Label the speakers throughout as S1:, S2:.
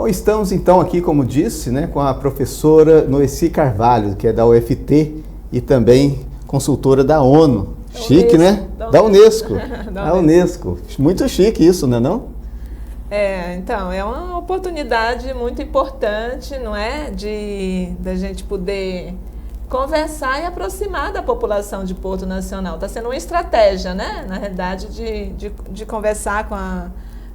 S1: Bom, estamos então aqui, como disse, né, com a professora Noeci Carvalho, que é da UFT e também consultora da ONU. Chique, né? Da Unesco. Da Unesco. Muito chique isso, não é não?
S2: Então, é uma oportunidade muito importante, não é? Da gente poder conversar e aproximar da população de Porto Nacional. Está sendo uma estratégia, né? Na realidade, de conversar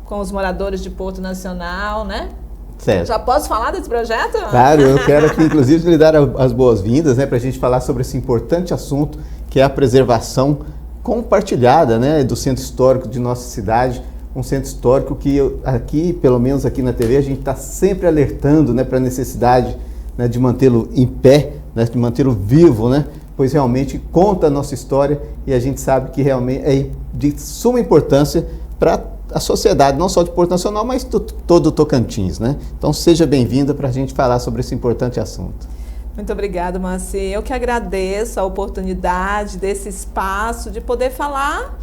S2: com os moradores de Porto Nacional, né?
S1: Certo.
S2: Já posso falar desse projeto?
S1: Claro, eu quero aqui, inclusive, lhe dar as boas-vindas, né, para a gente falar sobre esse importante assunto, que é a preservação compartilhada, né, do centro histórico de nossa cidade, um centro histórico que aqui, pelo menos aqui na TV, a gente está sempre alertando, né, para a necessidade, né, de mantê-lo em pé, né, de mantê-lo vivo, né, pois realmente conta a nossa história e a gente sabe que realmente é de suma importância para a sociedade, não só de Porto Nacional, mas todo o Tocantins, né? Então seja bem-vinda para a gente falar sobre esse importante assunto.
S2: Muito obrigada, Marci. Eu que agradeço a oportunidade, desse espaço, de poder falar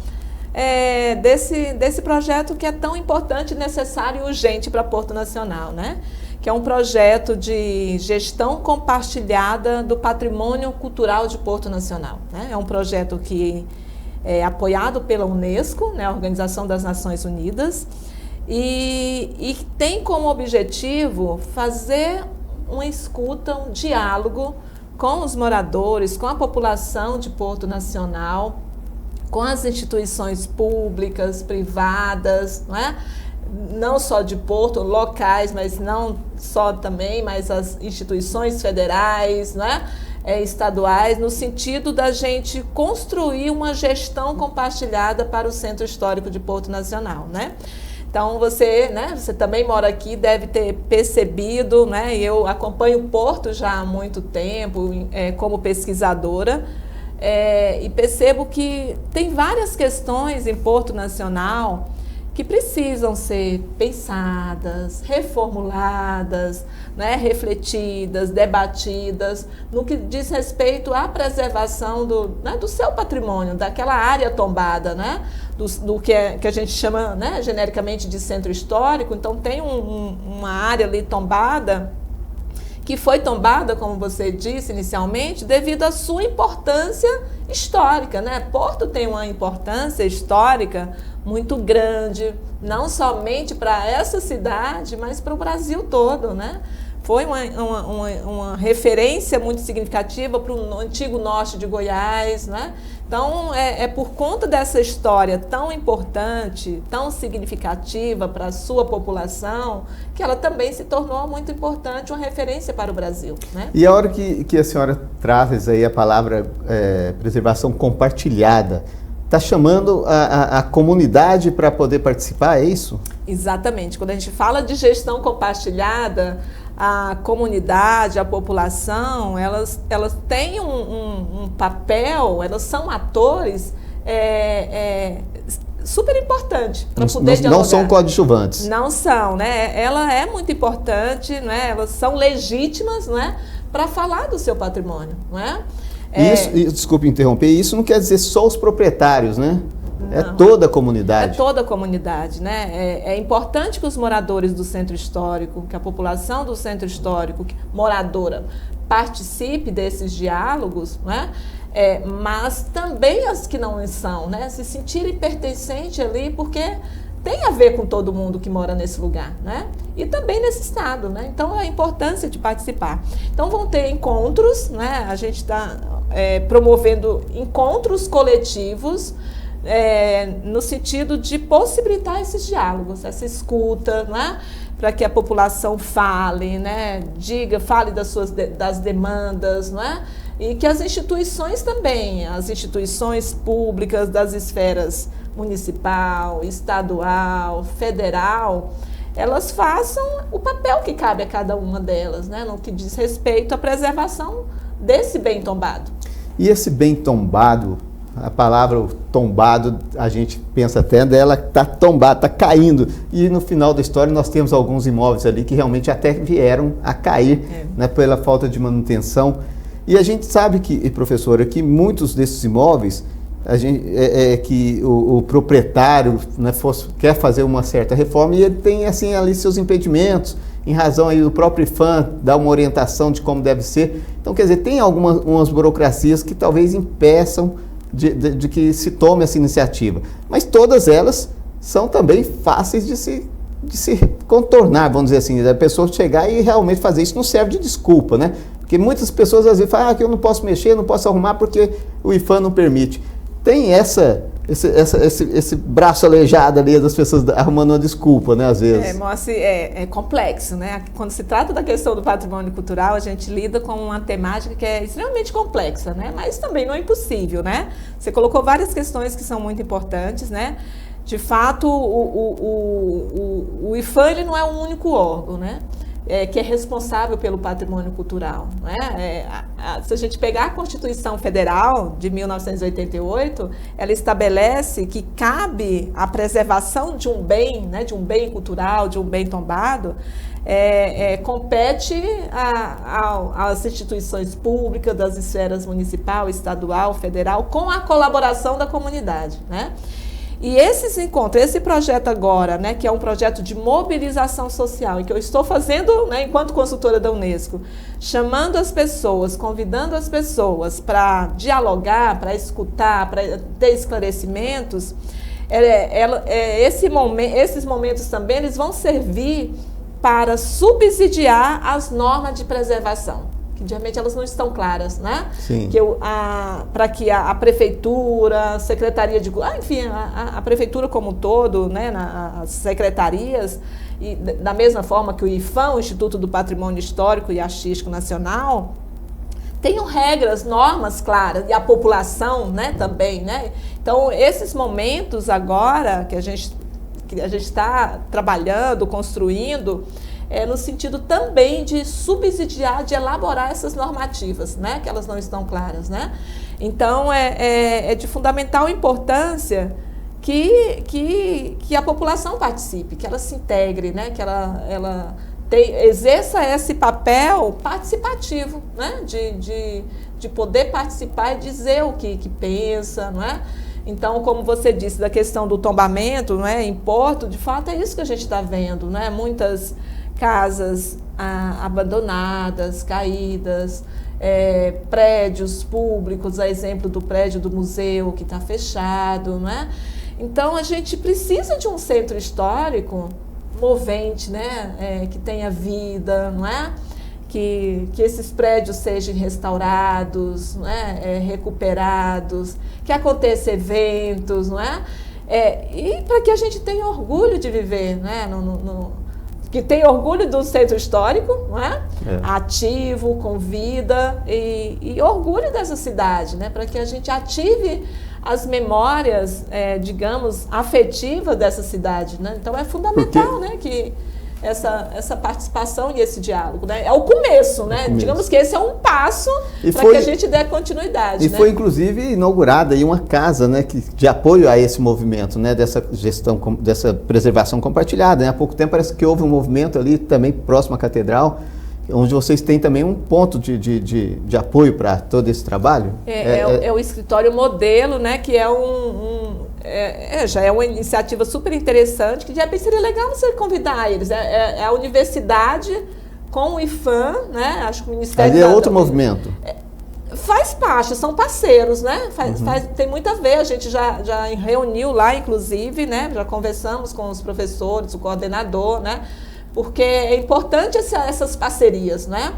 S2: desse projeto que é tão importante, necessário e urgente para Porto Nacional, né? Que é um projeto de gestão compartilhada do patrimônio cultural de Porto Nacional, né? É um projeto que é apoiado pela Unesco, né, a Organização das Nações Unidas, e tem como objetivo fazer uma escuta, um diálogo com os moradores, com a população de Porto Nacional, com as instituições públicas, privadas, não é? Não só de Porto, locais, mas não só também, mas as instituições federais, não é? Estaduais, no sentido da gente construir uma gestão compartilhada para o Centro Histórico de Porto Nacional, né? Então, você também mora aqui, deve ter percebido, né? Eu acompanho o Porto já há muito tempo, como pesquisadora, e percebo que tem várias questões em Porto Nacional que precisam ser pensadas, reformuladas, né, refletidas, debatidas, no que diz respeito à preservação do seu patrimônio, daquela área tombada, né, do que a gente chama, né, genericamente de centro histórico. Então tem uma área ali tombada, que foi tombada, como você disse inicialmente, devido à sua importância histórica, né? Porto tem uma importância histórica muito grande, não somente para essa cidade, mas para o Brasil todo, né? Foi uma referência muito significativa para o antigo norte de Goiás, né? Então, é por conta dessa história tão importante, tão significativa para a sua população, que ela também se tornou muito importante, uma referência para o Brasil, né?
S1: E a hora que a senhora traz aí a palavra preservação compartilhada, está chamando a comunidade para poder participar, é isso?
S2: Exatamente. Quando a gente fala de gestão compartilhada, a comunidade, a população, elas têm um papel, elas são atores super importante para poder dialogar.
S1: Não são coadjuvantes.
S2: Não são, né? Ela é muito importante, né? Elas são legítimas, né, para falar do seu patrimônio, não é?
S1: Desculpe interromper, isso não quer dizer só os proprietários, né?
S2: Não.
S1: É toda a comunidade.
S2: É toda a comunidade, né? É importante que os moradores do centro histórico, que a população do centro histórico, moradora, participe desses diálogos, né? Mas também as que não são, né? Se sentirem pertencentes ali, porque tem a ver com todo mundo que mora nesse lugar, né? E também nesse estado, né? Então, a importância de participar. Então, vão ter encontros, né? A gente está promovendo encontros coletivos, no sentido de possibilitar esses diálogos, essa escuta, né? Para que a população fale, né? Fale das demandas, né? E que as instituições também, as instituições públicas das esferas municipal, estadual, federal, elas façam o papel que cabe a cada uma delas, né? No que diz respeito à preservação desse bem tombado.
S1: E esse bem tombado, a palavra tombado, a gente pensa até dela, está tombada, está caindo. E no final da história nós temos alguns imóveis ali que realmente até vieram a cair, né, pela falta de manutenção. E a gente sabe que, professora, que muitos desses imóveis, que o proprietário, né, quer fazer uma certa reforma e ele tem assim ali seus impedimentos. em razão aí do próprio IPHAN dar uma orientação de como deve ser. Então, quer dizer, tem algumas burocracias que talvez impeçam de que se tome essa iniciativa. Mas todas elas são também fáceis de se contornar, vamos dizer assim, da pessoa chegar e realmente fazer isso. Não serve de desculpa, né? Porque muitas pessoas às vezes falam que eu não posso mexer, não posso arrumar porque o IPHAN não permite. Tem esse braço aleijado ali das pessoas arrumando uma desculpa, né, às vezes.
S2: Moacir, é complexo, né? Quando se trata da questão do patrimônio cultural, a gente lida com uma temática que é extremamente complexa, né? Mas também não é impossível, né? Você colocou várias questões que são muito importantes, né? De fato, o IPHAN ele não é um único órgão, né? Que é responsável pelo patrimônio cultural. Né? Se a gente pegar a Constituição Federal de 1988, ela estabelece que cabe a preservação de um bem, né, de um bem cultural, de um bem tombado, compete às instituições públicas, das esferas municipal, estadual, federal, com a colaboração da comunidade. Né? E esses encontros, esse projeto agora, né, que é um projeto de mobilização social, e que eu estou fazendo, né, enquanto consultora da Unesco, chamando as pessoas, convidando as pessoas para dialogar, para escutar, para ter esclarecimentos, esses momentos também eles vão servir para subsidiar as normas de preservação. Que geralmente elas não estão claras, né?
S1: Sim.
S2: Para que a prefeitura, a secretaria de... enfim, a prefeitura como um todo, né? As secretarias, e da mesma forma que o IPHAN, o Instituto do Patrimônio Histórico e Artístico Nacional, tenham regras, normas claras, e a população, né, também, né? Então, esses momentos agora que a gente está trabalhando, construindo, no sentido também de subsidiar, de elaborar essas normativas, né, que elas não estão claras, né? Então, é de fundamental importância que a população participe, que ela se integre, né, que ela exerça esse papel participativo, né, de poder participar e dizer o que pensa, não é? Então, como você disse, da questão do tombamento, não é, em Porto, de fato é isso que a gente está vendo, né? Muitas casas abandonadas, caídas, prédios públicos, a exemplo do prédio do museu que está fechado, não é? Então, a gente precisa de um centro histórico movente, né? Que tenha vida, não é? Que esses prédios sejam restaurados, não é? Recuperados, que aconteçam eventos, não é? E para que a gente tenha orgulho de viver, né? Que tenha orgulho do centro histórico, não é? Ativo, com vida e orgulho dessa cidade, né? Para que a gente ative as memórias, digamos, afetivas dessa cidade, né? Então é fundamental, né, que essa participação e esse diálogo, né? É o começo, né? Digamos que esse é um passo para que a gente dê continuidade.
S1: E né? Foi inclusive inaugurada aí uma casa, né, de apoio a esse movimento, né, dessa gestão, dessa preservação compartilhada. Né? Há pouco tempo parece que houve um movimento ali também próximo à catedral, onde vocês têm também um ponto de apoio para todo esse trabalho.
S2: É o escritório modelo, né, que é já é uma iniciativa super interessante, que de repente seria legal você convidar eles. É a universidade com o IPHAN, né? Acho que o Ministério...
S1: Ali é outro movimento.
S2: Faz parte, são parceiros, né? Tem muito a ver, a gente já reuniu lá, inclusive, né? Já conversamos com os professores, o coordenador, né? Porque é importante essas parcerias, né?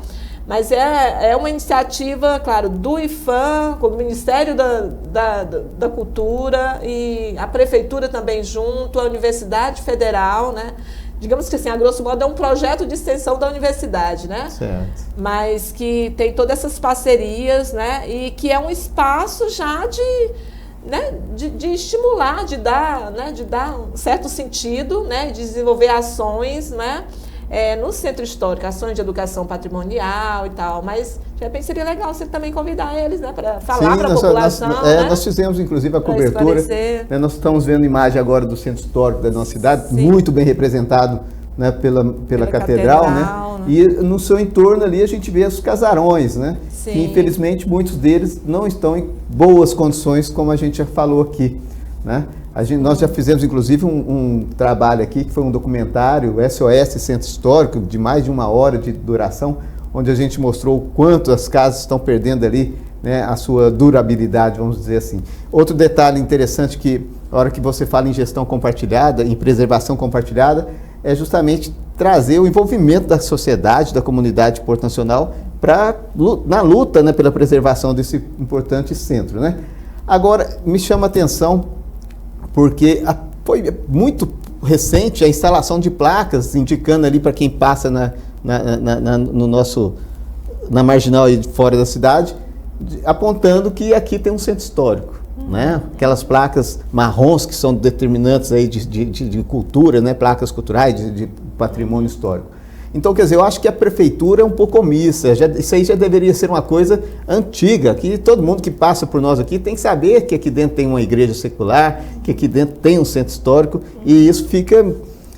S2: Mas é uma iniciativa, claro, do IPHAN, com o Ministério da Cultura e a Prefeitura também junto, a Universidade Federal, né? Digamos que assim, a grosso modo, é um projeto de extensão da universidade, né?
S1: Certo.
S2: Mas que tem todas essas parcerias, né? E que é um espaço já de estimular, de dar um certo sentido, né? De desenvolver ações, né? No centro histórico, ações de educação patrimonial e tal, mas de repente seria legal você também convidar eles, né, para falar para a população.
S1: Nós fizemos inclusive a cobertura, né, nós estamos vendo imagem agora do centro histórico da nossa cidade, sim, muito bem representado, né, pela catedral, né? E no seu entorno ali a gente vê os casarões, né? Sim. Que infelizmente muitos deles não estão em boas condições, como a gente já falou aqui, né? Nós já fizemos, inclusive, um trabalho aqui, que foi um documentário, SOS Centro Histórico, de mais de 1 hora de duração, onde a gente mostrou o quanto as casas estão perdendo ali, né, a sua durabilidade, vamos dizer assim. Outro detalhe interessante que, na hora que você fala em gestão compartilhada, em preservação compartilhada, é justamente trazer o envolvimento da sociedade, da comunidade de Porto Nacional, na luta, né, pela preservação desse importante centro, né? Agora, me chama a atenção, porque foi muito recente a instalação de placas, indicando ali para quem passa na marginal aí fora da cidade, apontando que aqui tem um centro histórico, né? Aquelas placas marrons que são determinantes aí de cultura, né? Placas culturais, de patrimônio histórico. Então, quer dizer, eu acho que a prefeitura é um pouco omissa, isso aí já deveria ser uma coisa antiga, que todo mundo que passa por nós aqui tem que saber que aqui dentro tem uma igreja secular, que aqui dentro tem um centro histórico, e isso fica,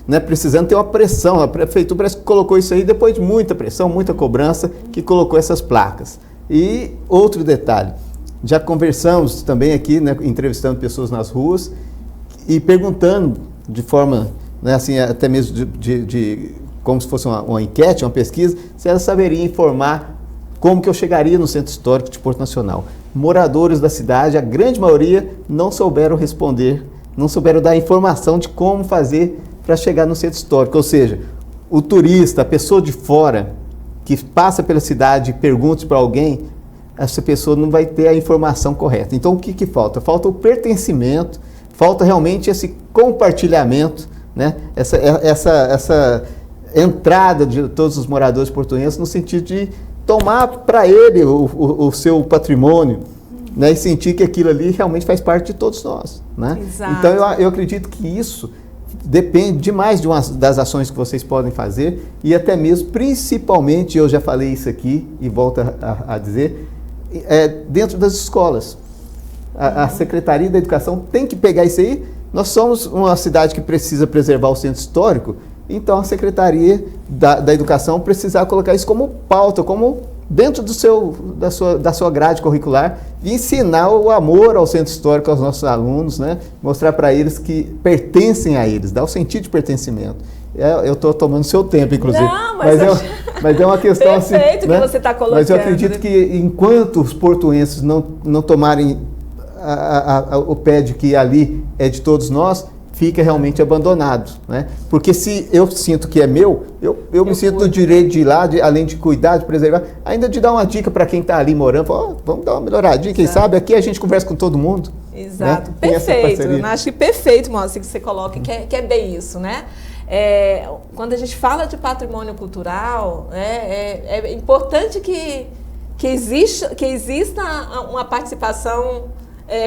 S1: né, precisando ter uma pressão. A prefeitura parece que colocou isso aí depois de muita pressão, muita cobrança, que colocou essas placas. E outro detalhe, já conversamos também aqui, né, entrevistando pessoas nas ruas e perguntando de forma, né, assim, até mesmo como se fosse uma enquete, uma pesquisa, se elas saberiam informar como que eu chegaria no Centro Histórico de Porto Nacional. Moradores da cidade, a grande maioria, não souberam responder, não souberam dar informação de como fazer para chegar no Centro Histórico. Ou seja, o turista, a pessoa de fora, que passa pela cidade e pergunta para alguém, essa pessoa não vai ter a informação correta. Então, o que falta? Falta o pertencimento, falta realmente esse compartilhamento, né? Essa entrada de todos os moradores portuenses no sentido de tomar para ele o seu patrimônio, né? E sentir que aquilo ali realmente faz parte de todos nós, né?
S2: Exato.
S1: Então, eu acredito que isso depende demais das ações que vocês podem fazer e até mesmo, principalmente, eu já falei isso aqui e volto a dizer, dentro das escolas. A Secretaria da Educação tem que pegar isso aí. Nós somos uma cidade que precisa preservar o centro histórico, então a Secretaria da Educação precisar colocar isso como pauta, como dentro da sua grade curricular, e ensinar o amor ao centro histórico aos nossos alunos, né? Mostrar para eles que pertencem a eles, dar o sentido de pertencimento. Eu estou tomando seu tempo, inclusive.
S2: Não, mas
S1: é uma questão assim.
S2: Perfeito,
S1: né?
S2: Que você está colocando.
S1: Mas eu acredito que enquanto os portuenses não tomarem o pé de que ali é de todos nós, fica realmente abandonado, né? Porque se eu sinto que é meu, eu me sinto no direito de ir lá, além de cuidar, de preservar, ainda de dar uma dica para quem está ali morando, vamos dar uma melhoradinha, quem sabe aqui a gente conversa com todo mundo.
S2: Exato,
S1: né?
S2: Perfeito, eu acho que perfeito, Moacir, que você coloca, que é bem isso, né? Quando a gente fala de patrimônio cultural, é importante que exista uma participação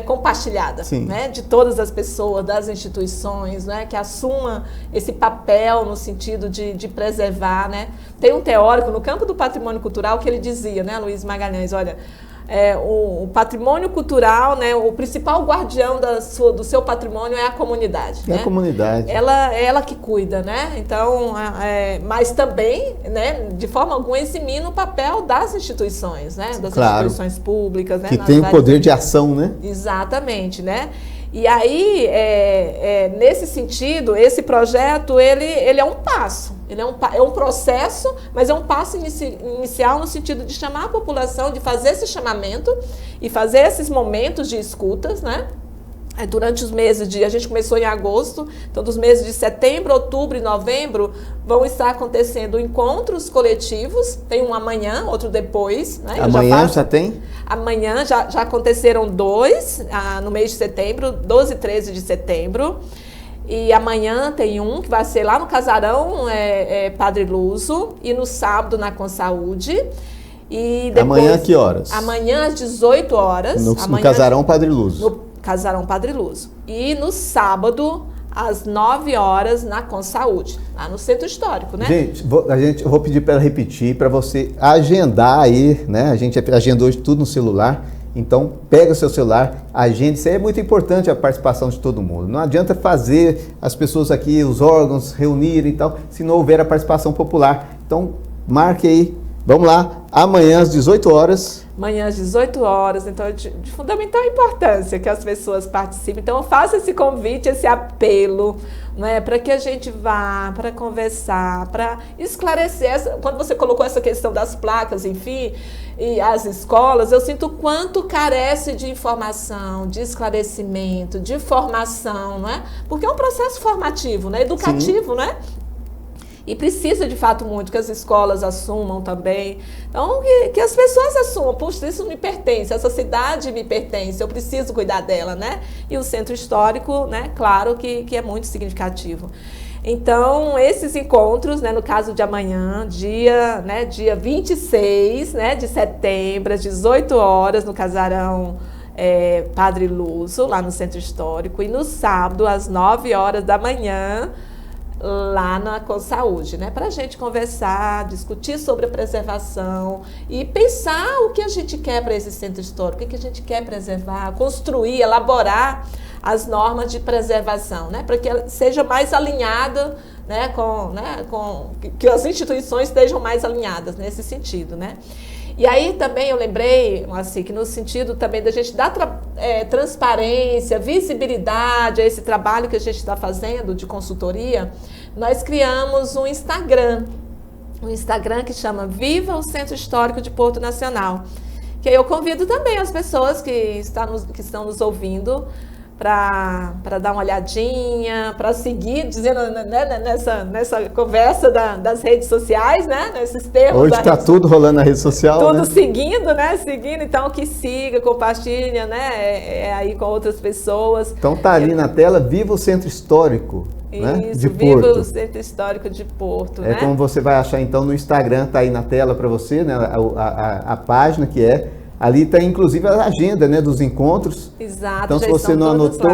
S2: compartilhada, né, de todas as pessoas, das instituições, né, que assuma esse papel no sentido de preservar, né. Tem um teórico no campo do patrimônio cultural que ele dizia, né, Luiz Magalhães, olha, o patrimônio cultural, né, o principal guardião do seu patrimônio é a comunidade.
S1: É, né? A comunidade.
S2: Ela que cuida, né? Então, mas também, né, de forma alguma, eximindo o papel das instituições, né? Das instituições públicas, né?
S1: Que tem o poder de ação, né?
S2: Exatamente, né? E aí, nesse sentido, esse projeto, ele é um passo, é um processo, mas é um passo inicial no sentido de chamar a população, de fazer esse chamamento e fazer esses momentos de escutas, né? Durante os meses a gente começou em agosto, então dos meses de setembro, outubro e novembro vão estar acontecendo encontros coletivos, tem um amanhã, outro depois. Né?
S1: Amanhã já tem?
S2: Amanhã já aconteceram 2, no mês de setembro, 12 e 13 de setembro, e amanhã tem um que vai ser lá no Casarão Padre Luso e no sábado na Consaúde. E depois,
S1: amanhã que horas?
S2: Amanhã às 18 horas.
S1: No Casarão Padre Luso.
S2: No Casarão Padre Luso. E no sábado, às 9 horas, na Consaúde, lá no Centro Histórico, né?
S1: Gente, eu vou pedir para ela repetir, para você agendar aí, né? A gente agendou hoje tudo no celular, então pega o seu celular, agende. Isso aí é muito importante, a participação de todo mundo. Não adianta fazer as pessoas aqui, os órgãos, reunirem e tal, se não houver a participação popular. Então, marque aí. Vamos lá, amanhã às 18 horas.
S2: amanhã às 18 horas, então é de fundamental importância que as pessoas participem. Então eu faço esse convite, esse apelo, né, para que a gente vá, para conversar, para esclarecer. Quando você colocou essa questão das placas, enfim, e as escolas, eu sinto o quanto carece de informação, de esclarecimento, de formação, não é? Porque é um processo formativo, né, educativo, né? E precisa, de fato, muito que as escolas assumam também. Então, que as pessoas assumam. Puxa, isso me pertence, essa cidade me pertence, eu preciso cuidar dela, né? E o centro histórico, né, claro que é muito significativo. Então, esses encontros, né, no caso de amanhã, dia 26, né, de setembro, às 18 horas, no casarão Padre Luso, lá no centro histórico. E no sábado, às 9 horas da manhã, lá na Consaúde, né? Para a gente conversar, discutir sobre a preservação e pensar o que a gente quer para esse centro histórico, o que a gente quer preservar, construir, elaborar as normas de preservação, né? Para que ela seja mais alinhada, né? Que as instituições estejam mais alinhadas nesse sentido, né? E aí também eu lembrei, assim, que no sentido também da gente dar transparência, visibilidade a esse trabalho que a gente está fazendo de consultoria, nós criamos um Instagram que chama Viva o Centro Histórico de Porto Nacional, que aí eu convido também as pessoas que estão nos ouvindo para dar uma olhadinha, para seguir, dizendo, né, nessa conversa das redes sociais, né? Nesses termos.
S1: Hoje está tudo rolando na rede social.
S2: Tudo, né? Seguindo, então que siga, compartilha, né? Aí com outras pessoas.
S1: Então tá ali na tela, Viva o Centro Histórico.
S2: Isso,
S1: né? De
S2: Viva
S1: Porto.
S2: o Centro Histórico de Porto.
S1: É, né? Como você vai achar então no Instagram, tá aí na tela para você, né? A página que é. Ali está inclusive a agenda, né, dos encontros.
S2: Exato.
S1: Então, se você não anotou,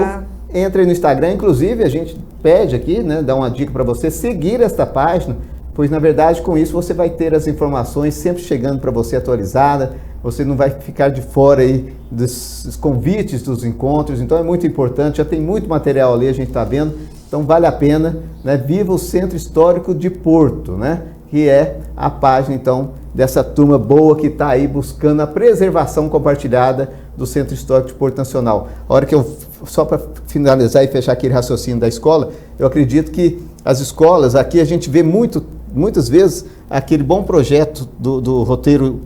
S1: entre aí no Instagram. Inclusive, a gente pede aqui, né, dá uma dica para você seguir esta página, pois, na verdade, com isso você vai ter as informações sempre chegando para você atualizada. Você não vai ficar de fora aí dos convites dos encontros. Então, é muito importante. Já tem muito material ali, a gente está vendo. Então, vale a pena, né? Viva o Centro Histórico de Porto, né? Que é a página, então, dessa turma boa que está aí buscando a preservação compartilhada do Centro Histórico de Porto Nacional. A hora que só para finalizar e fechar aquele raciocínio da escola, eu acredito que as escolas, aqui a gente vê muitas vezes aquele bom projeto do roteiro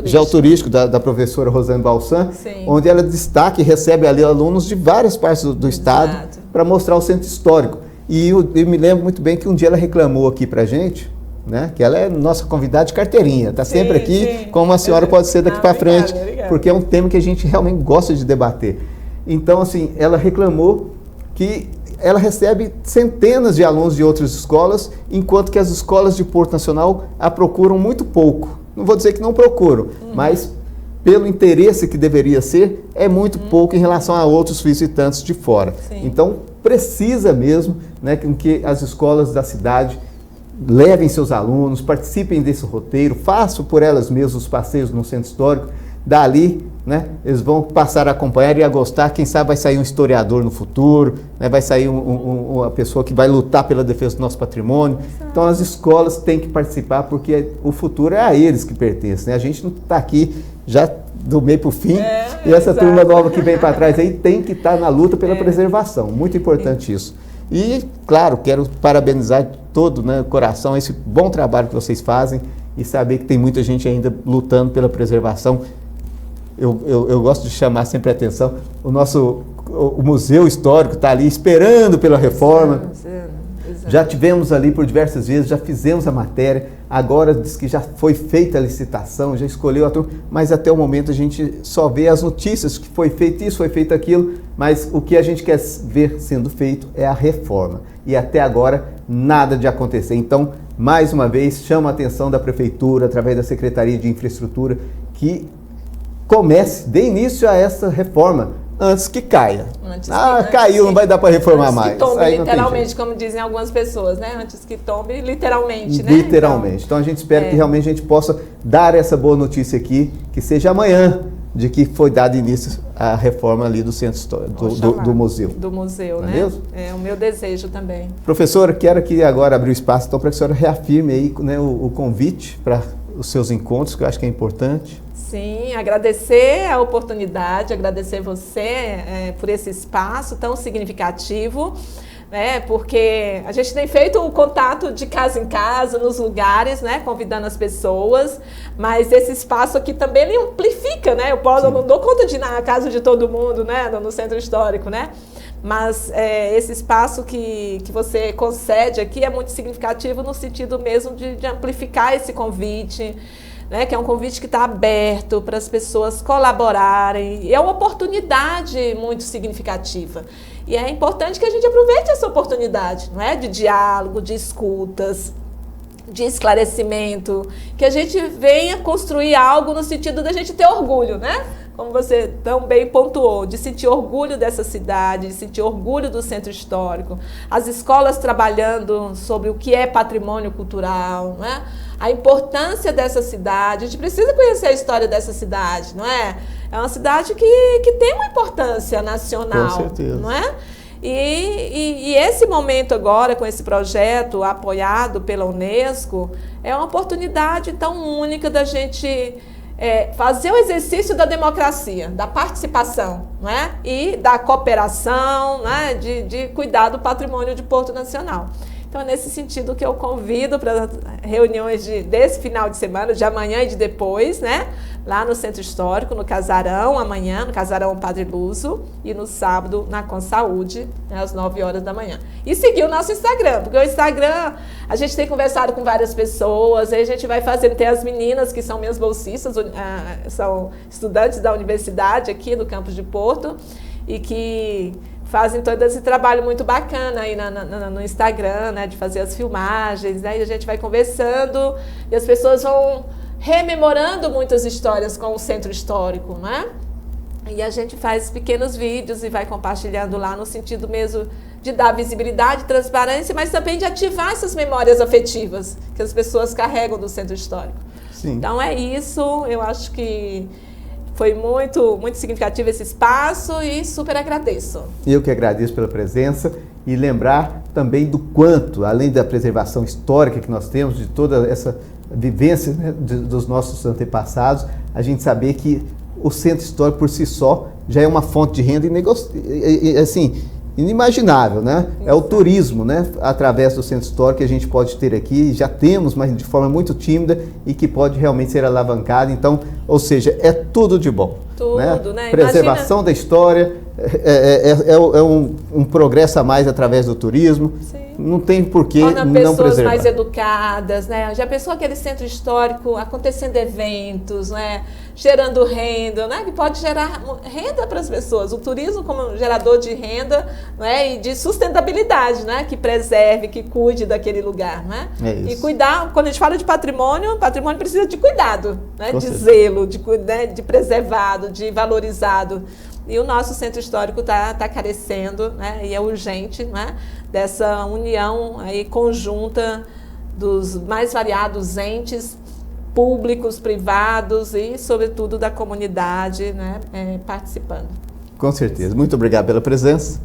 S1: geoturístico da professora Rosane Balsan, onde ela destaca e recebe ali alunos de várias partes do estado para mostrar o centro histórico. E eu me lembro muito bem que um dia ela reclamou aqui para a gente, né? Que ela é nossa convidada de carteirinha, está sempre aqui, como a senhora pode ser daqui para frente, porque é um tema que a gente realmente gosta de debater. Então, assim, ela reclamou que ela recebe centenas de alunos de outras escolas, enquanto que as escolas de Porto Nacional a procuram muito pouco. Não vou dizer que não procuram, mas pelo interesse que deveria ser, é muito pouco em relação a outros visitantes de fora. Então, precisa mesmo, né, que as escolas da cidade levem seus alunos, participem desse roteiro, façam por elas mesmas os passeios no centro histórico. Dali, né, eles vão passar a acompanhar e a gostar. Quem sabe vai sair um historiador no futuro, né, vai sair uma pessoa que vai lutar pela defesa do nosso patrimônio. Então as escolas têm que participar, porque o futuro é a eles que pertence, né? A gente não está aqui já do meio para o fim, e essa turma nova que vem para trás aí tem que estar na luta pela preservação. Muito importante isso. E, claro, quero parabenizar todo, né, o coração esse bom trabalho que vocês fazem e saber que tem muita gente ainda lutando pela preservação. Eu gosto de chamar sempre a atenção, o Museu Histórico está ali esperando pela reforma. Já tivemos ali por diversas vezes, já fizemos a matéria, agora diz que já foi feita a licitação, já escolheu a turma, mas até o momento a gente só vê as notícias que foi feito isso, foi feito aquilo, mas o que a gente quer ver sendo feito é a reforma. E até agora nada de acontecer. Então, mais uma vez, chama a atenção da Prefeitura, através da Secretaria de Infraestrutura, que comece, dê início a essa reforma. Antes que caia. Caiu, não vai dar para reformar mais.
S2: Antes que tombe, literalmente, como dizem algumas pessoas, né? Antes que tombe, literalmente, né?
S1: Literalmente. Então a gente espera que realmente a gente possa dar essa boa notícia aqui, que seja amanhã, de que foi dado início à reforma ali do centro do museu.
S2: Do museu,
S1: não
S2: né?
S1: É mesmo?
S2: É o meu desejo também.
S1: Professora, quero aqui agora abrir o espaço então, para que a senhora reafirme aí, né, o convite para os seus encontros, que eu acho que é importante.
S2: Sim, agradecer a oportunidade, agradecer você por esse espaço tão significativo, né, porque a gente tem feito o contato de casa em casa, nos lugares, né, convidando as pessoas, mas esse espaço aqui também ele amplifica, né, eu não dou conta de ir na casa de todo mundo, né, no centro histórico, né, mas esse espaço que você concede aqui é muito significativo no sentido mesmo de amplificar esse convite, né, que é um convite que está aberto para as pessoas colaborarem, e é uma oportunidade muito significativa. E é importante que a gente aproveite essa oportunidade, não é? De diálogo, de escutas, de esclarecimento, que a gente venha construir algo no sentido da gente ter orgulho, né? Como você tão bem pontuou, de sentir orgulho dessa cidade, de sentir orgulho do centro histórico, as escolas trabalhando sobre o que é patrimônio cultural, né? A importância dessa cidade, a gente precisa conhecer a história dessa cidade, não é? É uma cidade que tem uma importância nacional,
S1: com certeza,
S2: não é? E esse momento agora, com esse projeto apoiado pela Unesco, é uma oportunidade tão única da gente fazer o exercício da democracia, da participação, não é? E da cooperação, né? De cuidar do patrimônio de Porto Nacional. Então, é nesse sentido que eu convido para reuniões desse final de semana, de amanhã e de depois, né? Lá no Centro Histórico, no Casarão, amanhã, no Casarão Padre Luso, e no sábado, na Consaúde, né, às 9 horas da manhã. E seguir o nosso Instagram, porque o Instagram, a gente tem conversado com várias pessoas, aí a gente vai fazendo, tem as meninas que são minhas bolsistas, são estudantes da universidade aqui do campus de Porto, e que fazem todo esse trabalho muito bacana aí no Instagram, né, de fazer as filmagens, né, e a gente vai conversando e as pessoas vão rememorando muitas histórias com o centro histórico, né? E a gente faz pequenos vídeos e vai compartilhando lá no sentido mesmo de dar visibilidade, transparência, mas também de ativar essas memórias afetivas que as pessoas carregam do centro histórico.
S1: Sim.
S2: Então é isso, eu acho que foi muito, muito significativo esse espaço e super agradeço.
S1: Eu que agradeço pela presença e lembrar também do quanto, além da preservação histórica que nós temos, de toda essa vivência, né, dos nossos antepassados, a gente saber que o centro histórico por si só já é uma fonte de renda assim, inimaginável, né? É o turismo, né? Através do centro histórico que a gente pode ter aqui, já temos, mas de forma muito tímida e que pode realmente ser alavancada. Então, ou seja, é tudo de bom.
S2: Tudo, né?
S1: Preservação da história, um progresso a mais através do turismo.
S2: Sim.
S1: Não tem por que não preservar.
S2: Pessoas mais educadas, né? Já pensou aquele centro histórico acontecendo eventos, né? Gerando renda, né? Que pode gerar renda para as pessoas. O turismo como gerador de renda, né? E de sustentabilidade, né? Que preserve, que cuide daquele lugar, né?
S1: É isso.
S2: E cuidar, quando a gente fala de patrimônio precisa de cuidado, né? De
S1: certeza.
S2: zelo, de preservado, de valorizado. E o nosso centro histórico está carecendo, né? E é urgente, né? Dessa união aí conjunta dos mais variados entes públicos, privados e, sobretudo, da comunidade, né? Participando.
S1: Com certeza. Muito obrigado pela presença.